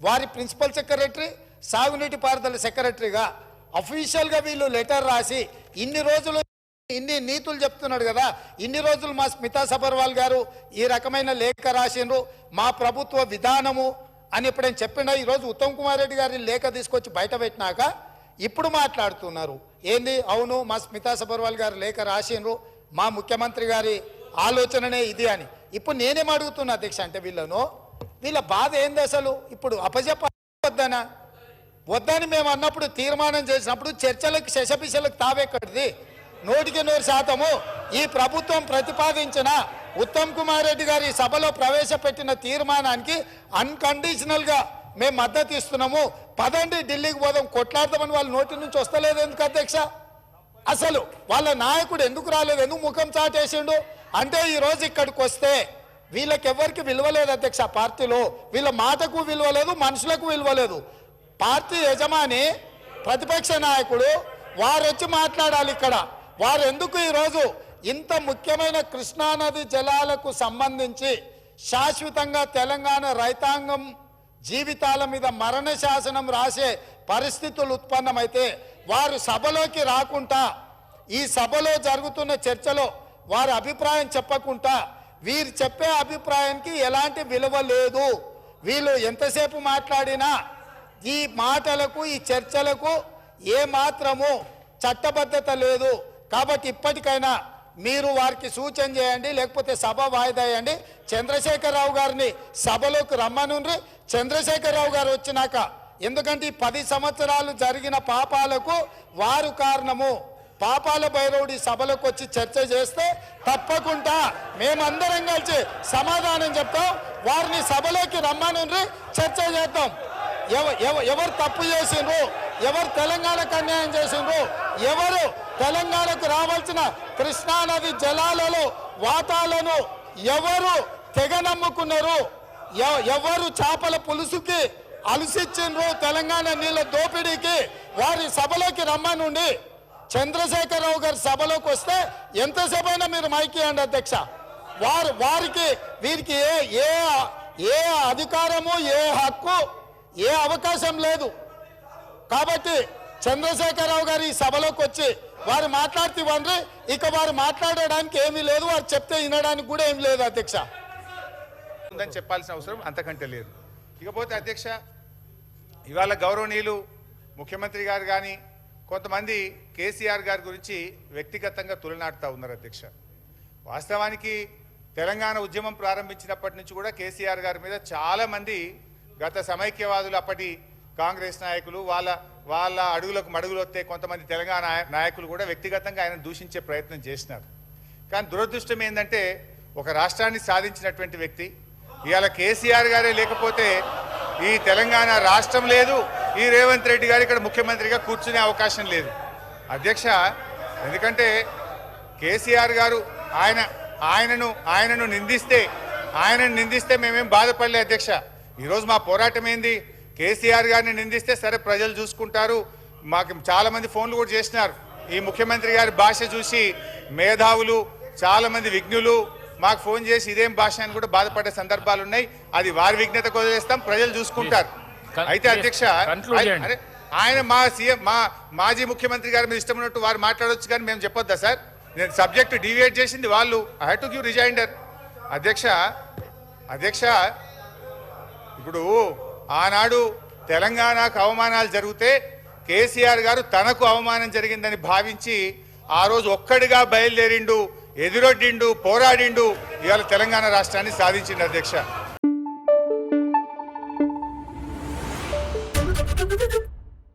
వారి principal secretary, సాగునీటి పారుదల సెక్రటరీగా అఫీషియల్గా వీళ్ళు లెటర్ రాసి ఇన్ని రోజులు ఇన్ని నీతులు చెప్తున్నాడు కదా, ఇన్ని రోజులు మా స్మితా సబర్వాల్ గారు ఈ రకమైన లేఖ రాసిండ్రు, మా ప్రభుత్వ విధానము అని ఎప్పుడైనా చెప్పిండా? ఈరోజు ఉత్తమ్ కుమార్ రెడ్డి గారి లేఖ తీసుకొచ్చి బయట పెట్టినాక ఇప్పుడు మాట్లాడుతున్నారు ఏంది? అవును, మా స్మితా సబర్వాల్ గారు లేఖ రాసిండ్రు, మా ముఖ్యమంత్రి గారి ఆలోచననే ఇది అని. ఇప్పుడు నేనేం అడుగుతున్నా అధ్యక్ష అంటే వీళ్ళ బాధ ఏంది అసలు? ఇప్పుడు అపజెప్పొద్దనా? వద్దని మేము అన్నప్పుడు తీర్మానం చేసినప్పుడు చర్చలకు శశపిశలకు తావెక్కడిది? 100% ఈ ప్రభుత్వం ప్రతిపాదించిన ఉత్తమ్ కుమార్ రెడ్డి గారి సభలో ప్రవేశపెట్టిన తీర్మానానికి అన్కండిషనల్గా మేము మద్దతు ఇస్తున్నాము. పదండి ఢిల్లీకి పోదాం, కొట్లాడదామని వాళ్ళ నోటి నుంచి వస్తలేదు ఎందుకు అధ్యక్ష? అసలు వాళ్ళ నాయకుడు ఎందుకు రాలేదు? ఎందుకు ముఖం చాటేసిండు? అంటే ఈరోజు ఇక్కడికి వస్తే వీళ్ళకెవ్వరికి విలువలేదు అధ్యక్ష. పార్టీలో వీళ్ళ మాటకు విలువలేదు, మనుషులకు విలువలేదు. పార్టీ యజమాని ప్రతిపక్ష నాయకుడు వారు వచ్చి మాట్లాడాలి ఇక్కడ. వారు ఎందుకు ఈరోజు ఇంత ముఖ్యమైన కృష్ణానది జలాలకు సంబంధించి శాశ్వతంగా తెలంగాణ రైతాంగం జీవితాల మీద మరణ శాసనం రాసే పరిస్థితులు ఉత్పన్నమైతే వారు సభలోకి రాకుండా, ఈ సభలో జరుగుతున్న చర్చలో వారి అభిప్రాయం చెప్పకుండా, వీరు చెప్పే అభిప్రాయానికి ఎలాంటి విలువ లేదు. వీళ్ళు ఎంతసేపు మాట్లాడినా ఈ మాటలకు ఈ చర్చలకు ఏమాత్రము చట్టబద్ధత లేదు. కాబట్టి ఇప్పటికైనా మీరు వారికి సూచన చేయండి, లేకపోతే సభ వాయిదా వేయండి. చంద్రశేఖరరావు గారిని సభలోకి రమ్మనుండ్రి. చంద్రశేఖరరావు గారు వచ్చినాక, ఎందుకంటే ఈ 10 సంవత్సరాలు జరిగిన పాపాలకు వారు కారణము. పాపాల భైరవుడి సభలోకి వచ్చి చర్చ చేస్తే తప్పకుండా మేమందరం కలిసి సమాధానం చెప్తాం. వారిని సభలోకి రమ్మనుండ్రి, చర్చ చేద్దాం. ఎవరు తప్పు చేసిండ్రు, ఎవరు తెలంగాణకు అన్యాయం చేసిండ్రు, ఎవరు తెలంగాణకు రావాల్సిన కృష్ణానది జలాలలో వాటాలను ఎవరు తెగ నమ్ముకున్నారు, ఎవరు చేపల పులుసుకి అలసిచ్చిండ్రు, తెలంగాణ నీళ్ళ దోపిడీకి, వారి సభలోకి రమ్మనుండి. చంద్రశేఖరరావు గారి సభలోకి వస్తే ఎంతసేపు అయినా మీరు మైక్ ఇవ్వండి అధ్యక్ష. వారికి వీరికి ఏ అధికారము, ఏ హక్కు, ఏ అవకాశం లేదు. కాబట్టి చంద్రశేఖరరావు గారు ఈ సభలోకి వచ్చి వారు మాట్లాడుతూ ఇక వారు మాట్లాడడానికి ఏమీ లేదు, వారు చెప్తే వినడానికి కూడా ఏమీ లేదు అధ్యక్ష. ఉందని చెప్పాల్సిన అవసరం అంతకంటే లేదు. ఇకపోతే అధ్యక్ష, ఇవాళ గౌరవనీయులు ముఖ్యమంత్రి గారు కానీ కొంతమంది కేసీఆర్ గారి గురించి వ్యక్తిగతంగా తులనాడుతూ ఉన్నారు అధ్యక్ష. వాస్తవానికి తెలంగాణ ఉద్యమం ప్రారంభించినప్పటి నుంచి కూడా కేసీఆర్ గారి మీద చాలామంది గత సమైక్యవాదులు, అప్పటి కాంగ్రెస్ నాయకులు, వాళ్ళ అడుగులకు మడుగులు వస్తే కొంతమంది తెలంగాణ నాయకులు కూడా వ్యక్తిగతంగా ఆయన దూషించే ప్రయత్నం చేసినారు. కానీ దురదృష్టం ఏంటంటే ఒక రాష్ట్రాన్ని సాధించినటువంటి వ్యక్తి ఇవాళ కేసీఆర్ గారే లేకపోతే ఈ తెలంగాణ రాష్ట్రం లేదు, ఈ రేవంత్ రెడ్డి గారు ఇక్కడ ముఖ్యమంత్రిగా కూర్చునే అవకాశం లేదు అధ్యక్ష. ఎందుకంటే కేసీఆర్ గారు ఆయనను నిందిస్తే మేమేం బాధపడలే అధ్యక్ష. ఈరోజు మా పోరాటం ఏంది? కేసీఆర్ గారిని నిందిస్తే సరే ప్రజలు చూసుకుంటారు. మాకు చాలామంది ఫోన్లు కూడా చేసినారు. ఈ ముఖ్యమంత్రి గారి భాష చూసి మేధావులు, చాలామంది విజ్ఞులు మాకు ఫోన్ చేసి ఇదేం భాష అని కూడా బాధపడే సందర్భాలు ఉన్నాయి. అది వారి విజ్ఞతకు వదిలేస్తాం, ప్రజలు చూసుకుంటారు. అయితే అధ్యక్ష, ఆయన మాజీ ముఖ్యమంత్రి గారి మీద ఇష్టం ఉన్నట్టు వారు మాట్లాడవచ్చు, కానీ మేము చెప్పొద్దా సార్? నేను సబ్జెక్టు డివియేట్ చేసింది వాళ్ళు. I have to give rejoinder అధ్యక్ష. ఇప్పుడు ఆనాడు తెలంగాణకు అవమానాలు జరిగితే కేసీఆర్ గారు తనకు అవమానం జరిగిందని భావించి ఆ రోజు ఒక్కడిగా బయలుదేరిండు, ఎదురొడ్డిండు, పోరాడిండు, ఇవాళ తెలంగాణ రాష్ట్రాన్ని సాధించిండు అధ్యక్ష.